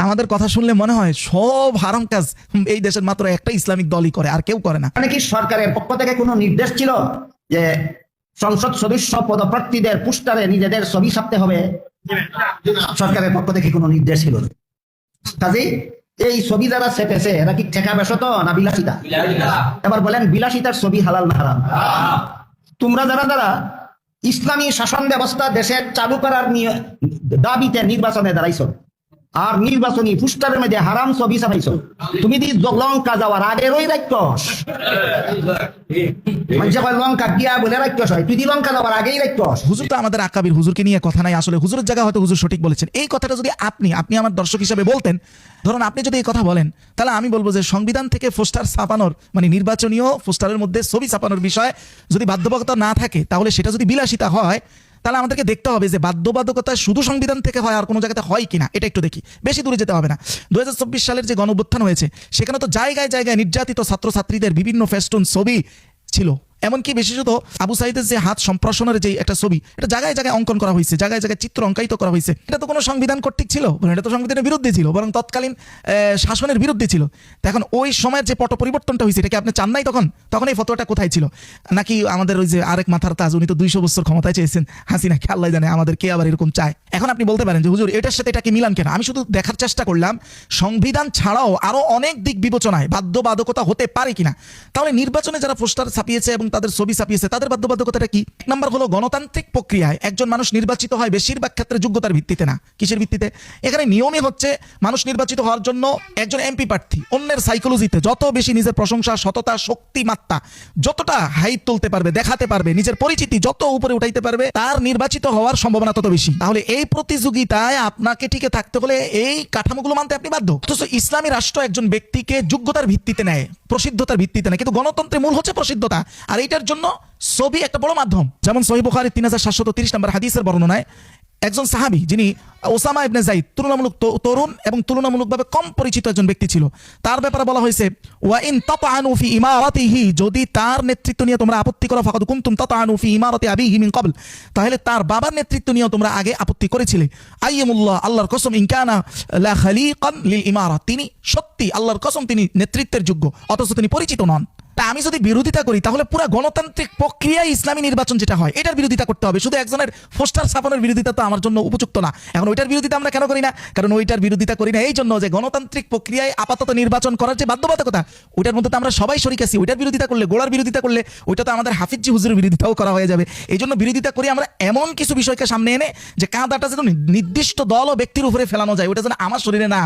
আমাদের কথা শুনলে মনে হয় সব হারাম কাজ এই দেশের মাত্র একটা ইসলামিক দলই করে, আর কেউ করে না। মানে কি সরকারের পক্ষ থেকে কোনো নির্দেশ ছিল যে সংসদ সদস্য পদপ্রার্থীদের পোস্টারে নিজেদের ছবি ছাপতে হবে? সরকারের পক্ষ থেকে কোনো নির্দেশ ছিল না। কাজেই এই ছবি যারা ছেপেছে এরা কি ঠেকা বেশত না বিলাসিতা? এবার বলেন, বিলাসিতার ছবি হালাল না হারাম? তোমরা যারা ইসলামী শাসন ব্যবস্থা দেশে চালু করার দাবিতে নির্বাচনে দাঁড়াইছো, আর নির্বাচনী পোস্টারের মধ্যে হারাম ছবি ছাপাইছো, তুমি দি লঙ্কা যাওয়ার আগের ওই রাক্ষস লঙ্কা গিয়া বলে রাক্ষস হয়, তুই দি লঙ্কা যাওয়ার আগেই রাক্ষস। হুজুর তো আমাদের আকাবির, হুজুরকে নিয়ে কথা নাই। আসলে হুজুরের জায়গা হয়তো হুজুর সঠিক বলেছেন। এই কথাটা যদি আপনি আমার দর্শক হিসাবে বলতেন, ধরুন আপনি যদি এই কথা বলেন, তাহলে আমি বলবো যে সংবিধান থেকে পোস্টার ছাপানোর মানে নির্বাচনীয় পোস্টারের মধ্যে ছবি ছাপানোর বিষয় যদি বাধ্যবাধকতা না থাকে, তাহলে সেটা যদি বিলাসিতা হয়, তাহলে আমাদেরকে দেখতে হবে যে বাধ্যবাধকতা শুধু সংবিধান থেকে হয় আর কোনো জায়গাতে হয় কিনা, এটা একটু দেখি। বেশি দূরে যেতে হবে না। 2024 সালের যে গণঅভ্যুত্থান হয়েছে, সেখানে তো জায়গায় জায়গায় নির্যাতিত ছাত্রছাত্রীদের বিভিন্ন ফেস্টুন ছবি ছিল। এমনকি বিশেষত আবু সাইদের যে হাত সম্প্রসারণের যে একটা ছবি, এটা জায়গায় জায়গায় অঙ্কন করা হয়েছে, জায়গায় জায়গায় চিত্র অঙ্কায়িত করা হয়েছে। এটা তো কোনো সংবিধান কর্তৃক ছিল, এটা তো সংবিধানের বিরুদ্ধে ছিল, বরং তৎকালীন শাসনের বিরুদ্ধে ছিল। এখন ওই সময়ের যে পট পরিবর্তনটা হয়েছে, এটাকে আপনি চান নাই? তখন এই ফতোয়াটা কোথায় ছিল? নাকি আমাদের ওই যে আরেক মাথার তাজ, উনি তো 200 বছর ক্ষমতায় চেয়েছেন, হাসিনা, কে আল্লাহ জানে আমাদের কে আবার এরকম চায়। এখন আপনি বলতে পারেন যে হুজুর এটার সাথে এটাকে মিলান কেন? আমি শুধু দেখার চেষ্টা করলাম সংবিধান ছাড়াও আরো অনেক দিক বিবেচনায় বাধ্যবাধকতা হতে পারে কিনা। তাহলে নির্বাচনে যারা পোস্টার ছাপিয়েছে এবং তাদের ছবি ছাপিয়েছে, তাদের বাধ্যবাধকতাটা কি? এক নম্বর হলো, গণতান্ত্রিক প্রক্রিয়ায় একজন মানুষ নির্বাচিত হয় বেশিরভাগ ক্ষেত্রে যোগ্যতার ভিত্তিতে না। কিসের ভিত্তিতে? এখানে নিয়মই হচ্ছে মানুষ নির্বাচিত হওয়ার জন্য একজন এমপি প্রার্থী অন্যের সাইকোলজিতে যত বেশি নিজের প্রশংসা, সততা, শক্তিমাত্রা যতটা হাইট তুলতে পারবে, দেখাতে পারবে, নিজের পরিচিতি যত উপরে উঠাইতে পারবে, তার নির্বাচিত হওয়ার সম্ভাবনা তত বেশি। তাহলে এই প্রতিযোগিতায় আপনাকে টিকে থাকতে হলে এই কাঠামোগুলো মানতে আপনি বাধ্য। অথচ ইসলামী রাষ্ট্র একজন ব্যক্তিকে যোগ্যতার ভিত্তিতে নেয়, প্রসিদ্ধতার ভিত্তিতে নেয়। কিন্তু গণতন্ত্রের মূল হচ্ছে প্রসিদ্ধতা, আর এইটার জন্য ছবি একটা বড় মাধ্যম। যেমন সহিহ বুখারী 3730 নম্বর হাদিসের বর্ণনায় একজন সাহাবী, যিনি ওসামা ইবনে যায়েদ, তুলনামূলক তরুণ এবং তুলনামূলকভাবে কম পরিচিত একজন ব্যক্তি ছিল, তার ব্যাপারে বলা হয়েছে ওয়া ইন তাতানু ফি ইমারাতিহি, যদি তার নেতৃত্ব নিয়ে তোমরা আপত্তি করো, ফাকাদ কুনতুম তাতানু ফি ইমারাতি আবিহি মিন ক্বাবল, তাহলে তার বাবার নেতৃত্ব নিয়ে তোমরা আগে আপত্তি করেছিলে। আইয়ামুল্লাহ, আল্লাহর কসম, ইন কানা লা খালিকান লিল ইমারা, তিনি সত্যি আল্লাহর কসম তিনি নেতৃত্বের যোগ্য, অথচ তিনি পরিচিত নন। তা আমি যদি বিরোধিতা করি, তাহলে পুরো গণতান্ত্রিক প্রক্রিয়ায় ইসলামী নির্বাচন যেটা হয় এটার বিরোধিতা করতে হবে। শুধু একজনের পোস্টার ছাপানোর বিরোধিতা তো আমার জন্য উপযুক্ত না। এখন ওইটার বিরোধিতা আমরা কেন করি না? কারণ ওইটার বিরোধিতা করি না এই জন্য যে গণতান্ত্রিক প্রক্রিয়ায় আপাতত নির্বাচন করার যে বাধ্যবাধকতা, ওইটার মধ্যে তো আমরা সবাই শরিক আছি। ওইটার বিরোধিতা করলে, গোড়ার বিরোধিতা করলে, ওইটা তো আমাদের হাফিজি হুজুরের বিরোধিতাও করা হয়ে যাবে। এই জন্য বিরোধিতা করি আমরা এমন কিছু বিষয়কে সামনে এনে যে কাঁদাটা যেন নির্দিষ্ট দল ও ব্যক্তির উপরে ফেলানো যায়, ওইটা যেন আমার শরীরে না আসে।